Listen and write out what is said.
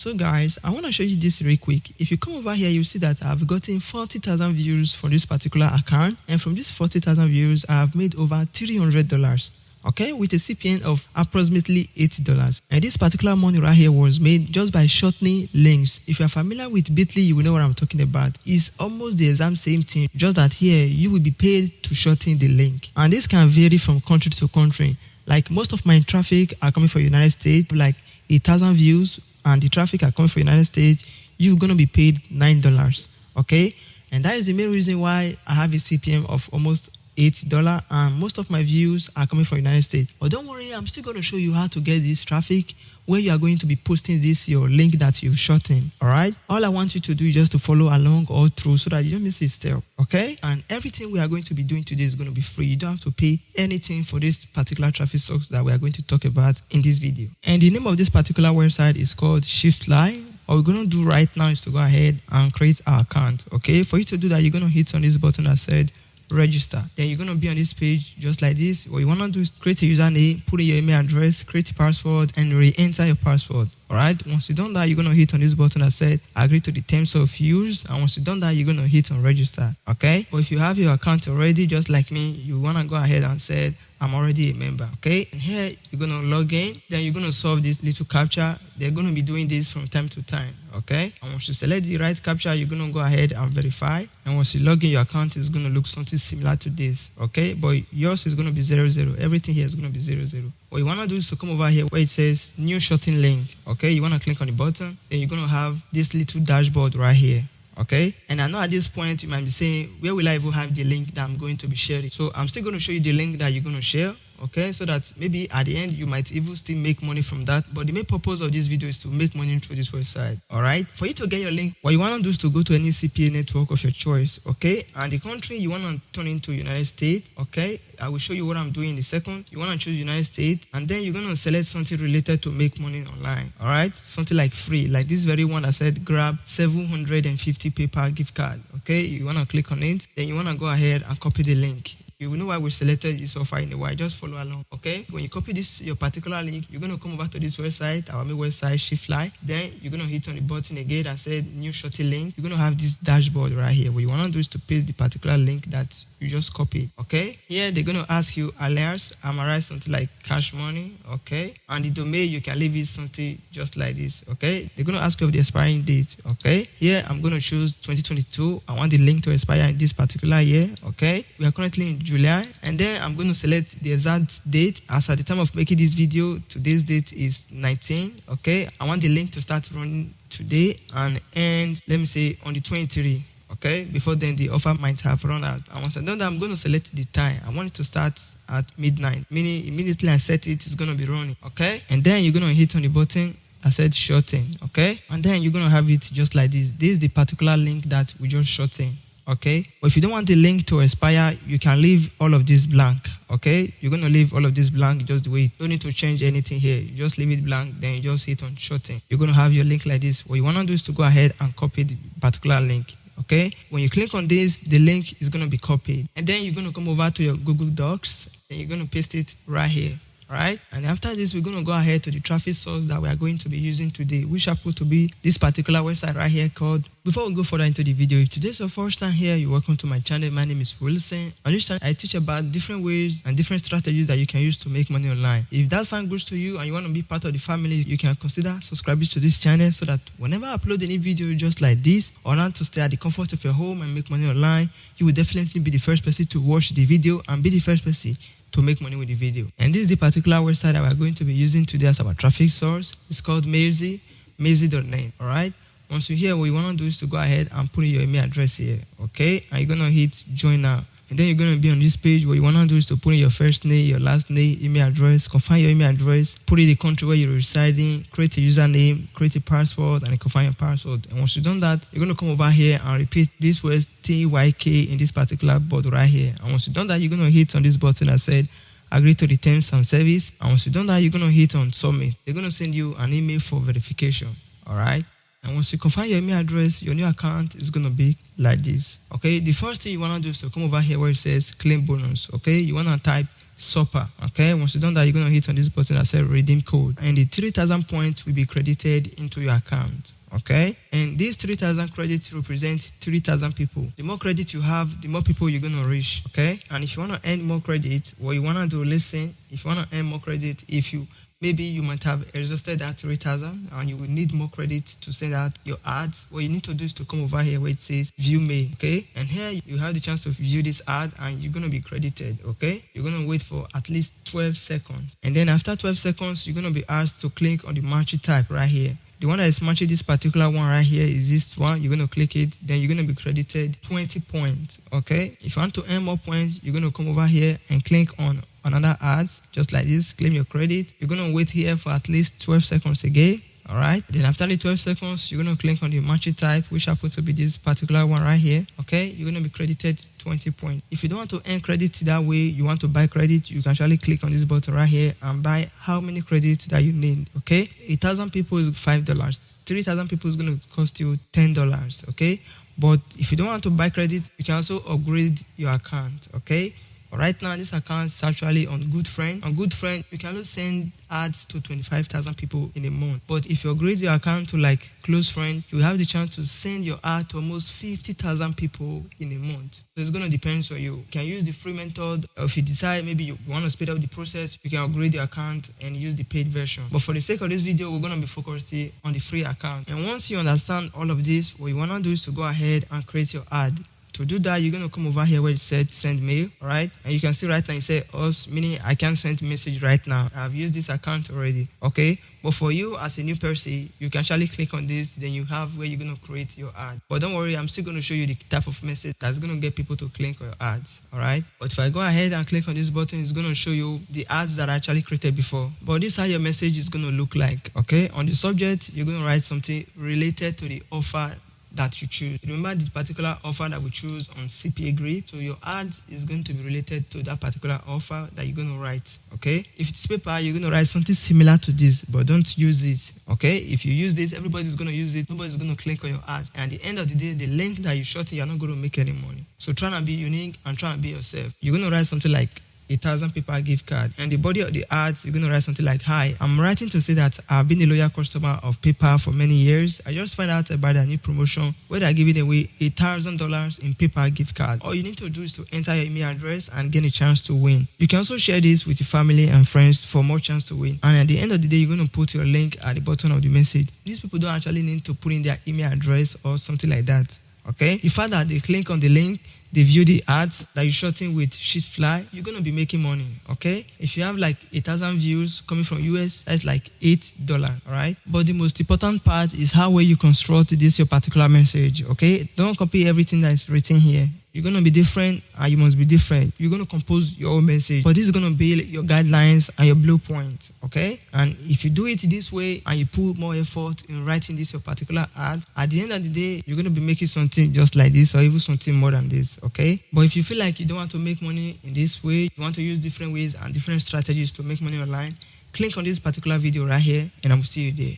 So guys, I want to show you this real quick. If you come over here, you see that I've gotten 40,000 views from this particular account, and from this 40,000 views, I have made over $300. Okay, with a CPN of approximately $80. And this particular money right here was made just by shortening links. If you are familiar with Bitly, you will know what I'm talking about. It's almost the exact same thing, just that here you will be paid to shorten the link. And this can vary from country to country. Like most of my traffic are coming from United States, like 1,000 views, and the traffic are coming from United States, you're gonna be paid $9. Okay, and that is the main reason why I have a CPM of almost $8, and most of my views are coming from United States. But don't worry, I'm still going to show you how to get this traffic where you are going to be posting this your link that you've shortened. All right, all I want you to do is just to follow along all through so that you don't miss a step. Okay, and everything we are going to be doing today is going to be free. You don't have to pay anything for this particular traffic source that we are going to talk about in this video. And the name of this particular website is called Shiftly. What we're going to do right now is to go ahead and create our account. Okay, for you to do that, you're going to hit on this button that said register. Then you're going to be on this page just like this. What you want to do is create a username, put in your email address, create a password, and re-enter your password. Alright, once you've done that, you're going to hit on this button that said agree to the terms of use, and once you've done that, you're going to hit on register. Okay, but if you have your account already, just like me, you want to go ahead and say I'm already a member. Okay, and here you're going to log in, then you're going to solve this little captcha. They're going to be doing this from time to time. Okay, and once you select the right captcha, you're going to go ahead and verify, and once you log in, your account is going to look something similar to this. Okay, but yours is going to be 00. Everything here is going to be 00. What you want to do is to come over here where it says new shorten link. Okay, you want to click on the button, then you're going to have this little dashboard right here. Okay, and I know at this point you might be saying, where will I even have the link that I'm going to be sharing? So I'm still going to show you the link that you're going to share. Okay, so that maybe at the end you might even still make money from that. But the main purpose of this video is to make money through this website. All right, for you to get your link, what you want to do is to go to any CPA network of your choice. Okay, and the country you want to turn into United States. Okay, I will show you what I'm doing in a second. You want to choose United States, and then you're going to select something related to make money online. All right, something like free, like this very one that said grab 750 PayPal gift card. Okay, you want to click on it, then you want to go ahead and copy the link. You will know why we selected this so far in a while. Just follow along. Okay, when you copy this your particular link, you're going to come over to this website, our main website, Shiftly. Then you're going to hit on the button again that said new shorten link. You're going to have this dashboard right here. What you want to do is to paste the particular link that you just copied. Okay, here they're going to ask you alias. I'm gonna write something like Cashmoney. Okay, and the domain you can leave it something just like this. Okay, they're going to ask you of the expiring date. Okay, here I'm going to choose 2022. I want the link to expire in this particular year. Okay, we are currently in July, and then I'm going to select the exact date. As at the time of making this video, today's date is 19. Okay, I want the link to start running today and end, let me say, on the 23. Okay, before then the offer might have run out. And once I done that, I'm going to select the time. I want it to start at midnight, meaning immediately I set it, it's going to be running. Okay, and then you're going to hit on the button I said shorten. Okay, and then you're going to have it just like this. This is the particular link that we just shorten. Okay, but if you don't want the link to expire, you can leave all of this blank. Okay, you're going to leave all of this blank just the way it. Don't need to change anything here. You just leave it blank, then you just hit on shorten. You're going to have your link like this. What you want to do is to go ahead and copy the particular link. Okay, when you click on this, the link is going to be copied, and then you're going to come over to your Google Docs, and you're going to paste it right here. Right, and after this, we're going to go ahead to the traffic source that we are going to be using today, which happens to be this particular website right here called. Before we go further into the video, if today's your first time here, you're welcome to my channel. My name is Wilson. On this channel, I teach about different ways and different strategies that you can use to make money online. If that sounds good to you and you want to be part of the family, you can consider subscribing to this channel so that whenever I upload any video just like this, or not to stay at the comfort of your home and make money online, you will definitely be the first person to watch the video and be the first person to make money with the video. And this is the particular website that we're going to be using today as our traffic source. It's called Mazy.net. All right, once you're here, what you want to do is to go ahead and put in your email address here. Okay, and you're going to hit join now. And then you're going to be on this page. What you want to do is to put in your first name, your last name, email address, confirm your email address, put in the country where you're residing, create a username, create a password, and confirm your password. And once you've done that, you're going to come over here and repeat this was TYK in this particular board right here. And once you've done that, you're going to hit on this button that said agree to the terms and service. And once you've done that, you're going to hit on submit. They're going to send you an email for verification. All right. And once you confirm your email address, your new account is going to be like this. Okay, the first thing you want to do is to come over here where it says claim bonus. Okay, you want to type supper. Okay, once you're done that, you're gonna hit on this button that says redeem code, and the 3,000 points will be credited into your account. Okay, and these 3,000 credits represent 3,000 people. The more credit you have, the more people you're gonna reach. Okay, and if you want to earn more credit, what you want to do, listen, if you want to earn more credit, if you maybe you might have exhausted that 3,000 and you will need more credit to send out your ads. What you need to do is to come over here where it says view mail, okay? And here you have the chance to view this ad and you're going to be credited, okay? You're going to wait for at least 12 seconds. And then after 12 seconds, you're going to be asked to click on the match type right here. The one that is matching this particular one right here is this one. You're going to click it, then you're going to be credited 20 points, okay? If you want to earn more points, you're going to come over here and click on another ads, just like this, claim your credit. You're going to wait here for at least 12 seconds again. All right, then after the 12 seconds, you're going to click on the match type, which happens to be this particular one right here. Okay, you're going to be credited 20 points. If you don't want to earn credit that way, you want to buy credit, you can actually click on this button right here and buy how many credits that you need. Okay, 1,000 people is $5, 3,000 people is going to cost you $10. Okay, but if you don't want to buy credit, you can also upgrade your account. Okay. Right now, this account is actually on Good Friend. On Good Friend, you can also send ads to 25,000 people in a month. But if you upgrade your account to like Close Friend, you have the chance to send your ad to almost 50,000 people in a month. So it's going to depend on you. You can use the free method. Or if you decide maybe you want to speed up the process, you can upgrade your account and use the paid version. But for the sake of this video, we're going to be focusing on the free account. And once you understand all of this, what you want to do is to go ahead and create your ad. To do that, you're going to come over here where it said send mail, all right? And you can see right now it says us, meaning I can't send message right now. I've used this account already, okay? But for you as a new person, you can actually click on this, then you have where you're going to create your ad. But don't worry, I'm still going to show you the type of message that's going to get people to click on your ads, all right? But if I go ahead and click on this button, it's going to show you the ads that I actually created before. But this is how your message is going to look like, okay? On the subject, you're going to write something related to the offer that you choose. Remember the particular offer that we choose on CPA Grip, so your ad is going to be related to that particular offer that you're going to write, okay? If it's paper, you're going to write something similar to this, but don't use it, okay? If you use this, everybody's going to use it, nobody's going to click on your ads, and at the end of the day, the link that you shot, you're not going to make any money. So try to be unique and try to be yourself. You're going to write something like 1,000 people gift card, and the body of the ads, you're going to write something like, hi, I'm writing to say that I've been a loyal customer of PayPal for many years. I just found out about their new promotion where they're giving away $1,000 in PayPal gift card. All you need to do is to enter your email address and get a chance to win. You can also share this with your family and friends for more chance to win. And at the end of the day, you're going to put your link at the bottom of the message. These people don't actually need to put in their email address or something like that, okay? The fact that they click on the link, they view the ads that you're shooting with Sheetfly, you're going to be making money, okay? If you have like 1,000 views coming from US, that's like $8, all right? But the most important part is how well you construct this your particular message, okay? Don't copy everything that is written here. You're going to be different and you must be different. You're going to compose your own message, but this is going to be your guidelines and your blueprint, okay? And if you do it this way and you put more effort in writing this your particular ad, at the end of the day, you're going to be making something just like this or even something more than this, okay? But if you feel like you don't want to make money in this way, you want to use different ways and different strategies to make money online, click on this particular video right here and I will see you there.